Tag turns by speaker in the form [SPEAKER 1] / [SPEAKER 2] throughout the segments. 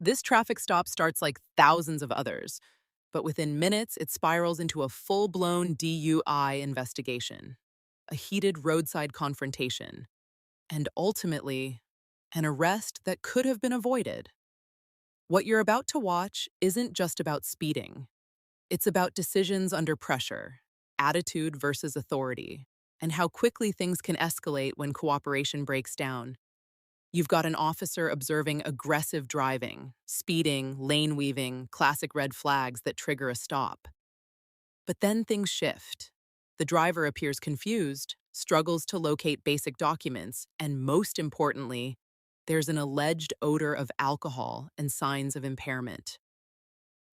[SPEAKER 1] This traffic stop starts like thousands of others, but within minutes, it spirals into a full-blown DUI investigation, a heated roadside confrontation, and ultimately, an arrest that could have been avoided. What you're about to watch isn't just about speeding. It's about decisions under pressure, attitude versus authority, and how quickly things can escalate when cooperation breaks down. You've got an officer observing aggressive driving, speeding, lane weaving, classic red flags that trigger a stop. But then things shift. The driver appears confused, struggles to locate basic documents, and most importantly, there's an alleged odor of alcohol and signs of impairment.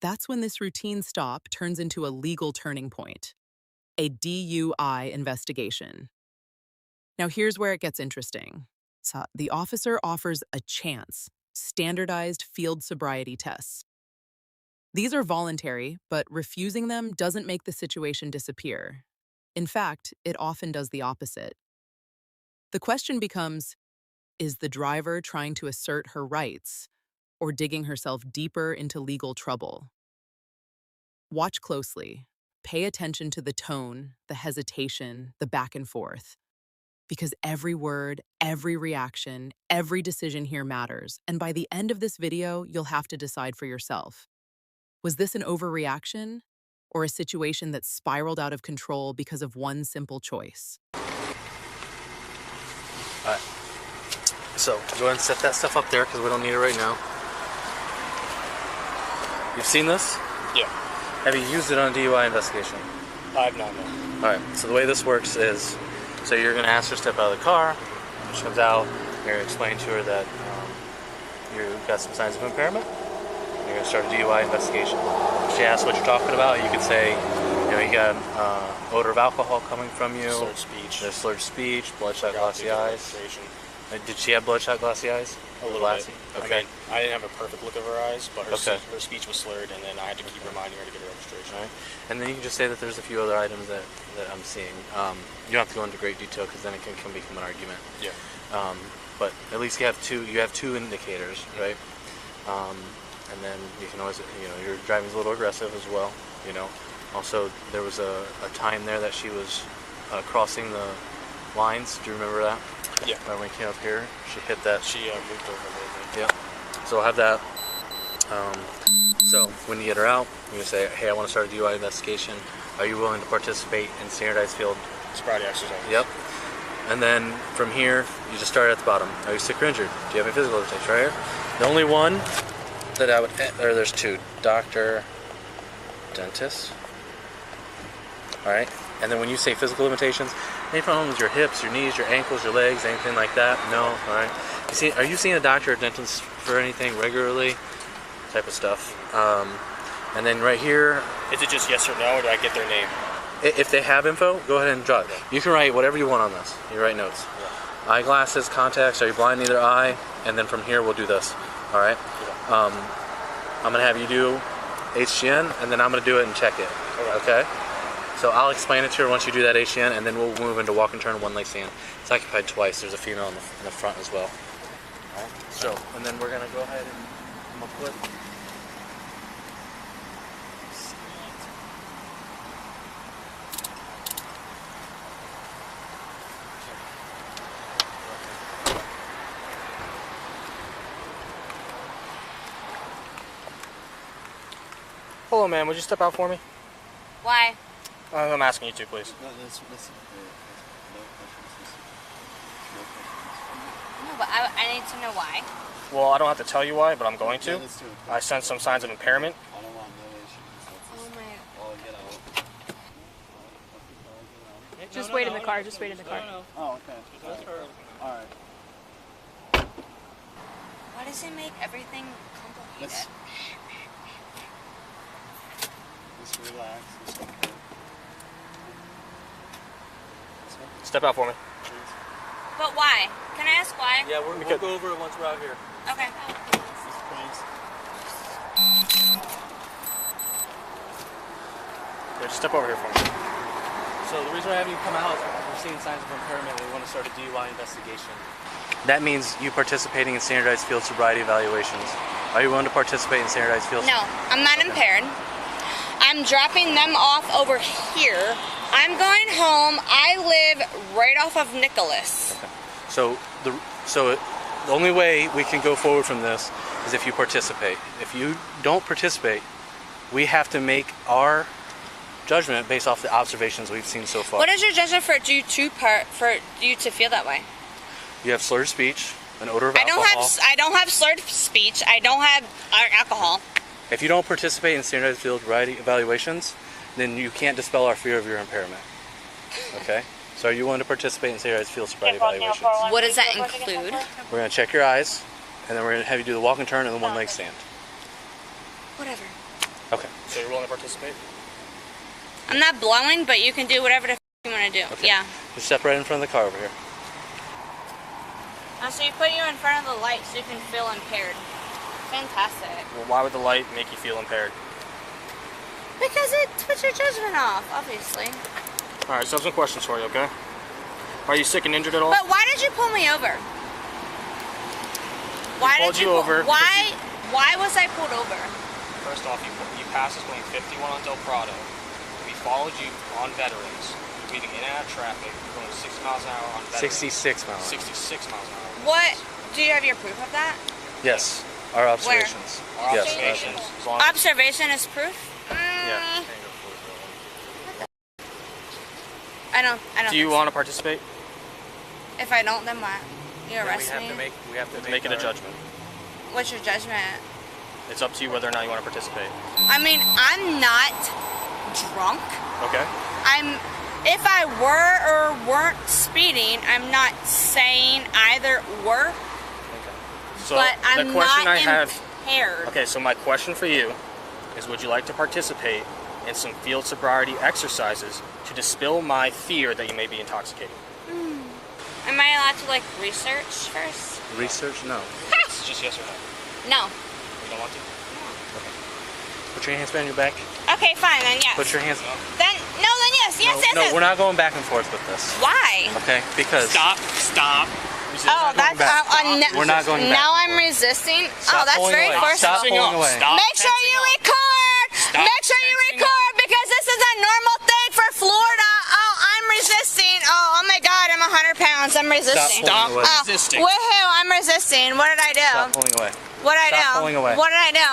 [SPEAKER 1] That's when this routine stop turns into a legal turning point, a DUI investigation. Now here's where it gets interesting. So the officer offers a chance, standardized field sobriety tests. These are voluntary, but refusing them doesn't make the situation disappear. In fact, it often does the opposite. The question becomes, is the driver trying to assert her rights or digging herself deeper into legal trouble? Watch closely. Pay attention to the tone, the hesitation, the back and forth. Because every word, every reaction, every decision here matters. And by the end of this video, you'll have to decide for yourself. Was this an overreaction or a situation that spiraled out of control because of one simple choice?
[SPEAKER 2] All right. So go ahead and set that stuff up there because we don't need it right now. You've seen this?
[SPEAKER 3] Yeah.
[SPEAKER 2] Have you used it on a DUI investigation?
[SPEAKER 3] I've not, no.
[SPEAKER 2] All right. So the way this works is, so you're going to ask her to step out of the car. She comes out. You're going to explain to her that you've got some signs of impairment. You're going to start a DUI investigation. If she asks what you're talking about, you can say, you got odor of alcohol coming from you.
[SPEAKER 3] Slurred speech.
[SPEAKER 2] There's slurred speech, bloodshot, glossy eyes. Did she have bloodshot, glossy eyes?
[SPEAKER 3] A little bit.
[SPEAKER 2] Okay.
[SPEAKER 3] I mean, I didn't have a perfect look of her eyes, but her
[SPEAKER 2] Okay.
[SPEAKER 3] speech was slurred, and then I had to keep reminding her to get her registration.
[SPEAKER 2] All right. And then you can just say that there's a few other items that I'm seeing. You don't have to go into great detail because then it can become an argument.
[SPEAKER 3] Yeah.
[SPEAKER 2] But at least you have two indicators, right? And then you can always, your driving's a little aggressive as well, Also, there was a time there that she was crossing the lines. Do you remember that?
[SPEAKER 3] Yeah.
[SPEAKER 2] When we came up here, she hit that.
[SPEAKER 3] She moved over a little bit.
[SPEAKER 2] Yeah. So I'll have that. So when you get her out, you're going to say, hey, I want to start a DUI investigation. Are you willing to participate in standardized field?
[SPEAKER 3] Sobriety exercise.
[SPEAKER 2] Yep. And then from here, you just start at the bottom. Are you sick or injured? Do you have any physical limitations? Right here. The only one that I would, or there's two, doctor, dentist. All right. And then when you say physical limitations, any problems with your hips, your knees, your ankles, your legs, anything like that? No. All right. Are you seeing a doctor or dentist for anything regularly? Type of stuff. And then right here.
[SPEAKER 3] Is it just yes or no, or do I get their name?
[SPEAKER 2] If they have info, go ahead and draw it. You can write whatever you want on this. You write notes. Yeah. Eyeglasses, contacts, are you blind in either eye? And then from here, we'll do this. All right? Yeah. I'm going to have you do HGN, and then I'm going to do it and check it. Okay? So I'll explain it to her once you do that HGN, and then we'll move into walk and turn one leg stand. It's occupied twice. There's a female in the front as well. All right? So, and then we're going to go ahead and come up with...
[SPEAKER 3] Hello, ma'am. Would you step out for me?
[SPEAKER 4] Why?
[SPEAKER 3] I'm asking you to, please.
[SPEAKER 4] No, but I need to know why.
[SPEAKER 3] Well, I don't have to tell you why, but I'm going to. I sense some signs of impairment.
[SPEAKER 4] Oh my.
[SPEAKER 5] Just wait in the car. Just wait in the car.
[SPEAKER 6] Oh, okay. All right.
[SPEAKER 4] Why does it make everything complicated?
[SPEAKER 6] Just relax. It's okay.
[SPEAKER 3] Step out for me.
[SPEAKER 4] But why? Can I ask why?
[SPEAKER 2] Yeah, we'll go over it once we're out here.
[SPEAKER 4] Okay.
[SPEAKER 3] Yeah, just step over here for me.
[SPEAKER 2] So the reason we're having you come out is we're seeing signs of impairment and we want to start a DUI investigation. That means you participating in standardized field sobriety evaluations. Are you willing to participate in standardized field?
[SPEAKER 4] No, I'm not impaired. I'm dropping them off over here. I'm going home. I live right off of Nicholas.
[SPEAKER 2] Okay. So the only way we can go forward from this is if you participate. If you don't participate, we have to make our judgment based off the observations we've seen so far.
[SPEAKER 4] What is your judgment for you to feel that way?
[SPEAKER 2] You have slurred speech, an odor of alcohol.
[SPEAKER 4] I don't have slurred speech. I don't have alcohol.
[SPEAKER 2] If you don't participate in standardized field sobriety evaluations, then you can't dispel our fear of your impairment. Okay? So are you willing to participate in standardized field sobriety evaluations?
[SPEAKER 4] What does that include?
[SPEAKER 2] We're going to check your eyes, and then we're going to have you do the walk and turn and the one leg stand.
[SPEAKER 4] Whatever.
[SPEAKER 2] Okay.
[SPEAKER 3] So you're willing to participate?
[SPEAKER 4] I'm not blowing, but you can do whatever the you want to do.
[SPEAKER 2] Okay.
[SPEAKER 4] Yeah.
[SPEAKER 2] Just step right in front of the car over here.
[SPEAKER 4] So you put you in front of the light so you can feel impaired. Fantastic.
[SPEAKER 3] Well, why would the light make you feel impaired?
[SPEAKER 4] Because it puts your judgment off, obviously.
[SPEAKER 3] Alright, so I have some questions for you, okay? Are you sick and injured at all?
[SPEAKER 4] But why did you pull me over? Why
[SPEAKER 3] pulled
[SPEAKER 4] did
[SPEAKER 3] you over
[SPEAKER 4] Why was I pulled over?
[SPEAKER 3] First off, you passed us going 51 on Del Prado. We followed you on Veterans. You're weaving in and out of traffic. You're going 60 miles an hour on Veterans.
[SPEAKER 2] 66 miles.
[SPEAKER 3] 66 miles an hour.
[SPEAKER 4] What? Do you have your proof of that?
[SPEAKER 2] Yes. Our observations.
[SPEAKER 3] Our
[SPEAKER 2] Yes.
[SPEAKER 3] observations. As long as
[SPEAKER 4] Observation is proof?
[SPEAKER 3] yeah.
[SPEAKER 4] I don't
[SPEAKER 3] Do you
[SPEAKER 4] think
[SPEAKER 3] want to participate?
[SPEAKER 4] so. If I don't, then what? You arrest me?
[SPEAKER 2] We have to
[SPEAKER 3] Make it a judgment.
[SPEAKER 4] What's your judgment?
[SPEAKER 3] It's up to you whether or not you want to participate.
[SPEAKER 4] I mean, I'm not drunk.
[SPEAKER 3] Okay.
[SPEAKER 4] If I were or weren't speeding, I'm not saying either or,
[SPEAKER 3] So
[SPEAKER 4] but I'm
[SPEAKER 3] the question
[SPEAKER 4] not
[SPEAKER 3] I have.
[SPEAKER 4] impaired.
[SPEAKER 3] Okay, so my question for you is: would you like to participate in some field sobriety exercises to dispel my fear that you may be intoxicated?
[SPEAKER 4] Am I allowed to, like, research first?
[SPEAKER 2] Research? No.
[SPEAKER 3] It's just yes or no.
[SPEAKER 4] No.
[SPEAKER 3] You don't want to?
[SPEAKER 2] Put your hands behind your back.
[SPEAKER 4] Okay, fine, then yes.
[SPEAKER 2] Put your hands.
[SPEAKER 4] Then yes, yes,
[SPEAKER 2] No,
[SPEAKER 4] yes.
[SPEAKER 2] we're not going back and forth with this.
[SPEAKER 4] Why?
[SPEAKER 2] Okay? Because
[SPEAKER 3] Stop.
[SPEAKER 4] Oh, that's
[SPEAKER 2] back.
[SPEAKER 4] no,
[SPEAKER 2] We're not going back
[SPEAKER 4] now
[SPEAKER 2] and
[SPEAKER 4] I'm resisting.
[SPEAKER 2] Stop
[SPEAKER 4] Oh, that's
[SPEAKER 2] pulling
[SPEAKER 4] very
[SPEAKER 2] away.
[SPEAKER 4] forceful.
[SPEAKER 2] Stop pulling away.
[SPEAKER 3] Stop
[SPEAKER 4] Make sure
[SPEAKER 3] tensing
[SPEAKER 4] you
[SPEAKER 3] up.
[SPEAKER 4] record.
[SPEAKER 3] Stop
[SPEAKER 4] Make sure you
[SPEAKER 3] tensing
[SPEAKER 4] record because this is a normal thing for Florida. Oh, I'm resisting. Oh my God, I'm 100 pounds. I'm resisting.
[SPEAKER 2] Stop pulling away.
[SPEAKER 4] Oh,
[SPEAKER 3] resisting.
[SPEAKER 4] woohoo, I'm resisting. What did I do?
[SPEAKER 2] Stop pulling away.
[SPEAKER 4] What did I do?
[SPEAKER 2] Stop pulling away.
[SPEAKER 4] What did I do?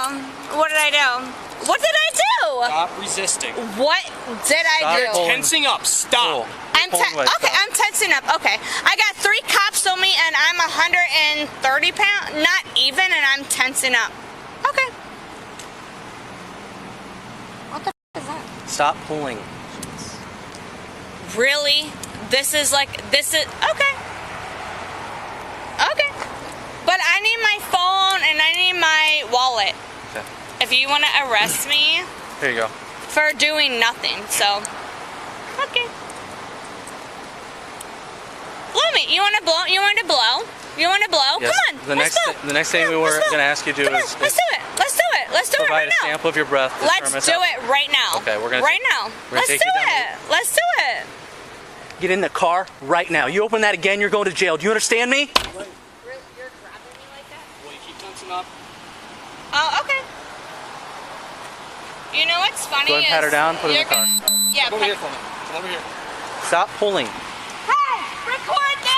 [SPEAKER 4] What did I do? What did I do?
[SPEAKER 3] Stop resisting.
[SPEAKER 4] What did I
[SPEAKER 2] Stop
[SPEAKER 4] do?
[SPEAKER 2] pulling.
[SPEAKER 3] Tensing up. Stop.
[SPEAKER 2] Pull.
[SPEAKER 4] I'm
[SPEAKER 2] Pulling away.
[SPEAKER 4] okay.
[SPEAKER 2] Stop.
[SPEAKER 4] I'm tensing up. Okay, I got 3 cops on me, and I'm 130 pounds, not even, and I'm tensing up. Okay. What the f is that?
[SPEAKER 2] Stop pulling.
[SPEAKER 4] Really? This is okay. Okay. But I need my phone and I need my wallet.
[SPEAKER 2] Okay.
[SPEAKER 4] If you want to arrest me
[SPEAKER 2] Here you go.
[SPEAKER 4] for doing nothing, so okay. Blow me. You want to blow? You want to blow? You want to blow?
[SPEAKER 2] Yes.
[SPEAKER 4] Come on. let's go.
[SPEAKER 2] The next thing
[SPEAKER 4] Come
[SPEAKER 2] we
[SPEAKER 4] on,
[SPEAKER 2] were
[SPEAKER 4] let's go.
[SPEAKER 2] going to ask you to do
[SPEAKER 4] Come on,
[SPEAKER 2] is
[SPEAKER 4] let's do it. Let's do it. Let's do it
[SPEAKER 2] provide
[SPEAKER 4] right
[SPEAKER 2] a
[SPEAKER 4] now.
[SPEAKER 2] sample of your breath. to
[SPEAKER 4] Let's
[SPEAKER 2] determine
[SPEAKER 4] do
[SPEAKER 2] how-
[SPEAKER 4] it right now.
[SPEAKER 2] Okay, we're gonna
[SPEAKER 4] right
[SPEAKER 2] take-
[SPEAKER 4] now.
[SPEAKER 2] we're gonna
[SPEAKER 4] Let's
[SPEAKER 2] take
[SPEAKER 4] do
[SPEAKER 2] you down
[SPEAKER 4] it. Let's do it.
[SPEAKER 2] Get in the car right now. You open that again, you're going to jail. Do you understand me?
[SPEAKER 4] You're grabbing me like that?
[SPEAKER 3] Well, you keep tensing up.
[SPEAKER 4] Oh, okay. You know what's funny?
[SPEAKER 2] Go ahead and pat her
[SPEAKER 4] is
[SPEAKER 2] down, put her in
[SPEAKER 4] you're
[SPEAKER 2] the car.
[SPEAKER 4] gonna- Yeah.
[SPEAKER 3] Come over here for me. Come over here.
[SPEAKER 2] Stop pulling.
[SPEAKER 4] Hey, record this.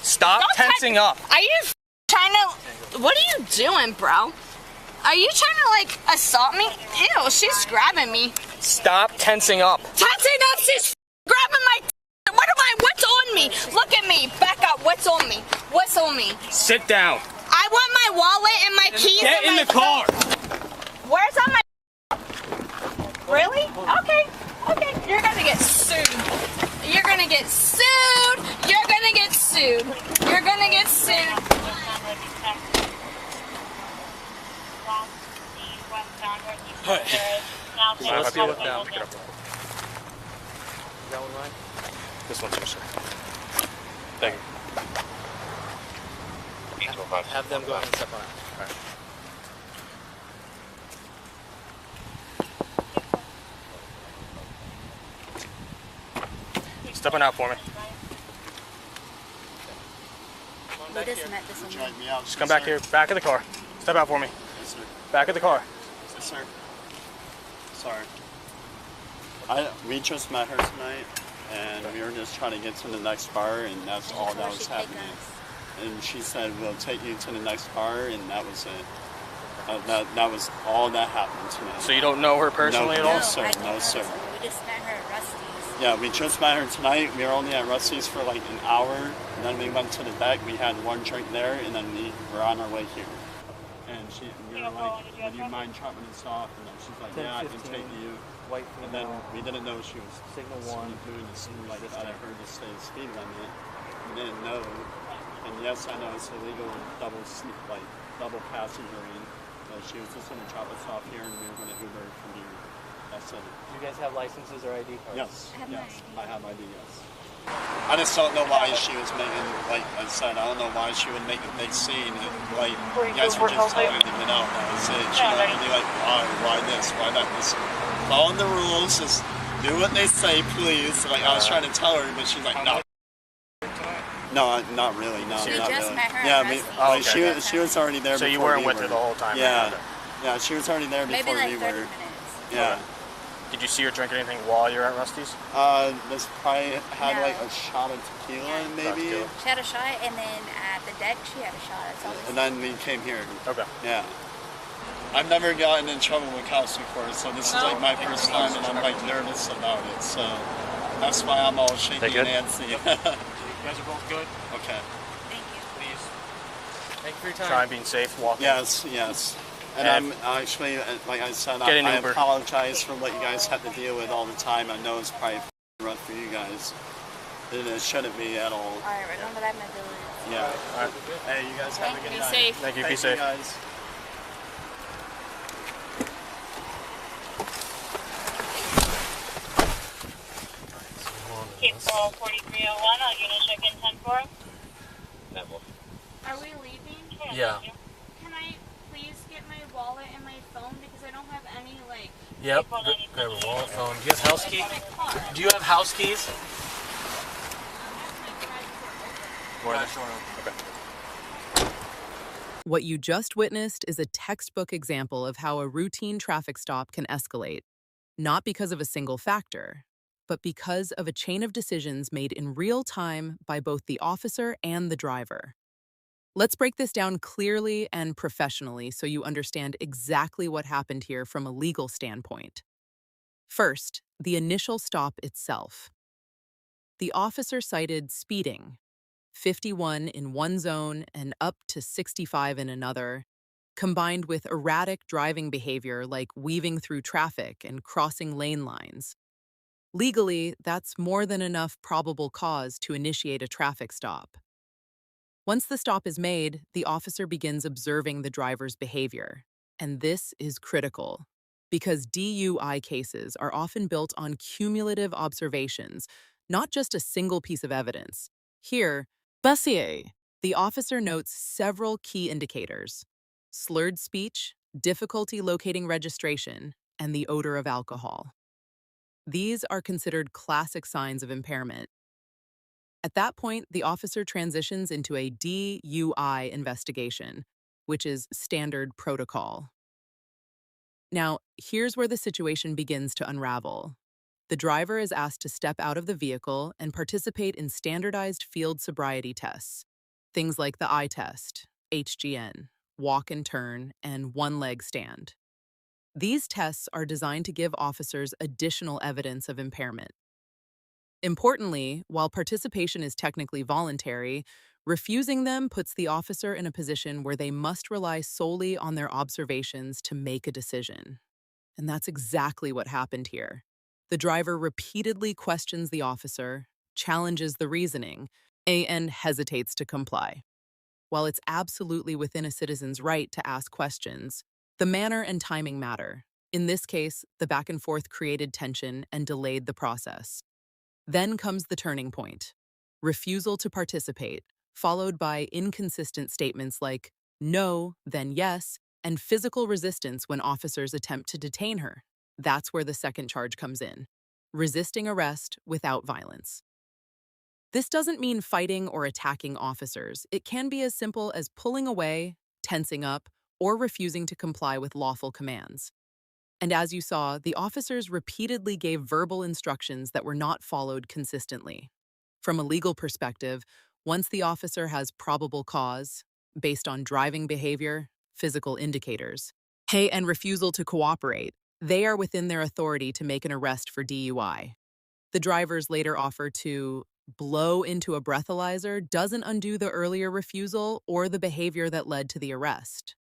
[SPEAKER 3] Stop
[SPEAKER 4] Don't touch-
[SPEAKER 3] tensing up.
[SPEAKER 4] Are you trying to? What are you doing, bro? Are you trying to like assault me? Ew, she's grabbing me.
[SPEAKER 3] Stop tensing up.
[SPEAKER 4] Tensing up, she's grabbing my. What's on me? Look at me. Back up. What's on me? What's on me?
[SPEAKER 3] Sit down.
[SPEAKER 4] I want my wallet and my keys.
[SPEAKER 3] Get
[SPEAKER 4] and
[SPEAKER 3] in
[SPEAKER 4] my
[SPEAKER 3] the car.
[SPEAKER 4] Where's all my? Really? Okay. Okay. You're gonna get sued. You're gonna get sued. You're gonna get sued. You're gonna get sued.
[SPEAKER 2] Let's do it now. Pick it up.
[SPEAKER 3] That one right? This one's yours, sir.
[SPEAKER 2] Thank you. Have them go ahead and step on it. All right.
[SPEAKER 3] Stepping out for me.
[SPEAKER 7] Who doesn't met this
[SPEAKER 6] You
[SPEAKER 7] one?
[SPEAKER 6] drag me out.
[SPEAKER 3] Just come back here. Back of the car. Step out for me.
[SPEAKER 6] Yes, sir.
[SPEAKER 3] Back of the car.
[SPEAKER 6] Yes, sir. Sorry. We just met her tonight, and we were just trying to get to the next bar, and that's all that was happening. And she said, "We'll take you to the next bar," and that was it. That was all that happened tonight.
[SPEAKER 3] So you don't know her personally
[SPEAKER 6] No,
[SPEAKER 3] at all?
[SPEAKER 6] sir.
[SPEAKER 7] I
[SPEAKER 6] No,
[SPEAKER 7] know
[SPEAKER 6] sir.
[SPEAKER 7] We just met her at Rusty's.
[SPEAKER 6] Yeah, we just met her tonight. We were only at Rusty's for like an hour, and then we went to the deck. We had one drink there, and then we were on our way here. And we were like, "Would you mind dropping us off?" And then she's like, "Yeah, I can take you." And then we didn't know she was
[SPEAKER 2] Signal 1.
[SPEAKER 6] doing the speed like out of her to stay speed limit. We didn't know. And yes, I know it's illegal double passengering. But she was just gonna drop us off here, and we were gonna Uber from here. That's it.
[SPEAKER 2] Do you guys have licenses or ID cards?
[SPEAKER 6] Yes,
[SPEAKER 7] I have my
[SPEAKER 6] yes,
[SPEAKER 7] ID.
[SPEAKER 6] I have ID. Yes. I just don't know why she was making, like I said, I don't know why she would make a big scene. And, like, you guys were just telling her to get out. That was it. She didn't have to be like, why this, why that. Just follow the rules. Just do what they say, please. Like I was trying to tell her, but she's like, no. No, not really. No,
[SPEAKER 7] We
[SPEAKER 6] not
[SPEAKER 7] just
[SPEAKER 6] really.
[SPEAKER 7] met her
[SPEAKER 6] Yeah,
[SPEAKER 7] at Rusty's.
[SPEAKER 6] she was already there.
[SPEAKER 3] So you
[SPEAKER 6] before
[SPEAKER 3] weren't
[SPEAKER 6] we
[SPEAKER 3] with her
[SPEAKER 6] were.
[SPEAKER 3] the whole time?
[SPEAKER 6] Yeah,
[SPEAKER 3] Okay.
[SPEAKER 6] yeah, she was already there before
[SPEAKER 7] Maybe like
[SPEAKER 6] we
[SPEAKER 7] 30
[SPEAKER 6] were.
[SPEAKER 7] minutes.
[SPEAKER 6] Yeah.
[SPEAKER 3] Did you see her drink anything while you were at Rusty's?
[SPEAKER 6] This probably had
[SPEAKER 7] No.
[SPEAKER 6] like a shot of tequila, maybe.
[SPEAKER 3] Tequila.
[SPEAKER 7] She had a shot, and then at the deck, she had a shot. That's all we
[SPEAKER 6] And then we came here.
[SPEAKER 3] Okay.
[SPEAKER 6] Yeah. I've never gotten in trouble with cops before, so this is like my first time, and I'm like nervous about it. So that's why I'm all shaky
[SPEAKER 2] They good?
[SPEAKER 6] and antsy.
[SPEAKER 3] You guys are both good?
[SPEAKER 6] Okay.
[SPEAKER 7] Thank you.
[SPEAKER 3] Please.
[SPEAKER 2] Thank you for your time.
[SPEAKER 3] Try and being safe, walking.
[SPEAKER 6] Yes, yes. And
[SPEAKER 3] And-
[SPEAKER 6] I'm actually, like I said,
[SPEAKER 3] Get an
[SPEAKER 6] I
[SPEAKER 3] Uber.
[SPEAKER 6] apologize for what you guys have to deal with all the time. I know it's probably rough for you guys. It shouldn't be at all.
[SPEAKER 7] All right, remember that, my village.
[SPEAKER 6] Yeah.
[SPEAKER 3] All right.
[SPEAKER 6] Hey, you guys have a good
[SPEAKER 7] Be
[SPEAKER 6] night.
[SPEAKER 7] safe.
[SPEAKER 3] Thank you. Be
[SPEAKER 6] Thank
[SPEAKER 3] safe.
[SPEAKER 6] you guys.
[SPEAKER 8] Cape Coral 4301 on unit check-in 10-4.
[SPEAKER 4] Are we leaving?
[SPEAKER 2] Yeah.
[SPEAKER 4] Can I please get my wallet and my phone because I don't have any like
[SPEAKER 2] Yep. Grab a wallet, phone. Do you have house keys? Do you have house keys? Okay.
[SPEAKER 1] What you just witnessed is a textbook example of how a routine traffic stop can escalate, not because of a single factor, but because of a chain of decisions made in real time by both the officer and the driver. Let's break this down clearly and professionally so you understand exactly what happened here from a legal standpoint. First, the initial stop itself. The officer cited speeding, 51 in one zone and up to 65 in another, combined with erratic driving behavior like weaving through traffic and crossing lane lines. Legally, that's more than enough probable cause to initiate a traffic stop. Once the stop is made, the officer begins observing the driver's behavior. And this is critical, because DUI cases are often built on cumulative observations, not just a single piece of evidence. Here, Bussier, the officer notes several key indicators: slurred speech, difficulty locating registration, and the odor of alcohol. These are considered classic signs of impairment. At that point, the officer transitions into a DUI investigation, which is standard protocol. Now, here's where the situation begins to unravel. The driver is asked to step out of the vehicle and participate in standardized field sobriety tests, things like the eye test, HGN, walk and turn, and one-leg stand. These tests are designed to give officers additional evidence of impairment. Importantly, while participation is technically voluntary, refusing them puts the officer in a position where they must rely solely on their observations to make a decision. And that's exactly what happened here. The driver repeatedly questions the officer, challenges the reasoning, and hesitates to comply. While it's absolutely within a citizen's right to ask questions, the manner and timing matter. In this case, the back and forth created tension and delayed the process. Then comes the turning point: refusal to participate, followed by inconsistent statements like no, then yes, and physical resistance when officers attempt to detain her. That's where the second charge comes in: resisting arrest without violence. This doesn't mean fighting or attacking officers. It can be as simple as pulling away, tensing up, or refusing to comply with lawful commands. And as you saw, the officers repeatedly gave verbal instructions that were not followed consistently. From a legal perspective, once the officer has probable cause, based on driving behavior, physical indicators, hey, and refusal to cooperate, they are within their authority to make an arrest for DUI. The driver's later offer to blow into a breathalyzer doesn't undo the earlier refusal or the behavior that led to the arrest.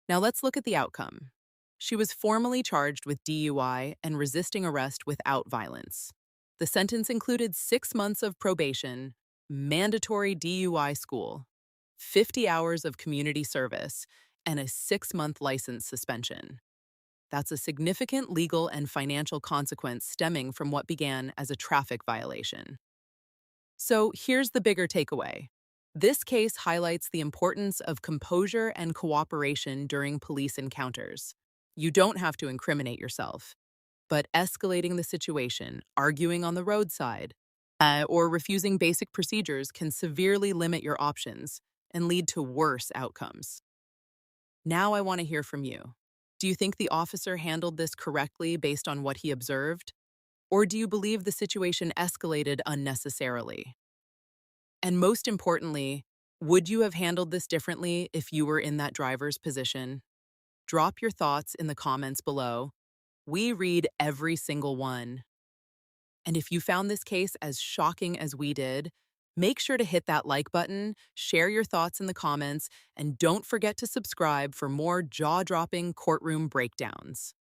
[SPEAKER 1] Now let's look at the outcome. She was formally charged with DUI and resisting arrest without violence. The sentence included 6 months of probation, mandatory DUI school, 50 hours of community service, and a 6-month license suspension. That's a significant legal and financial consequence stemming from what began as a traffic violation. So here's the bigger takeaway. This case highlights the importance of composure and cooperation during police encounters. You don't have to incriminate yourself, but escalating the situation, arguing on the roadside, or refusing basic procedures can severely limit your options and lead to worse outcomes. Now I want to hear from you. Do you think the officer handled this correctly based on what he observed? Or do you believe the situation escalated unnecessarily? And most importantly, would you have handled this differently if you were in that driver's position? Drop your thoughts in the comments below. We read every single one. And if you found this case as shocking as we did, make sure to hit that like button, share your thoughts in the comments, and don't forget to subscribe for more jaw-dropping courtroom breakdowns.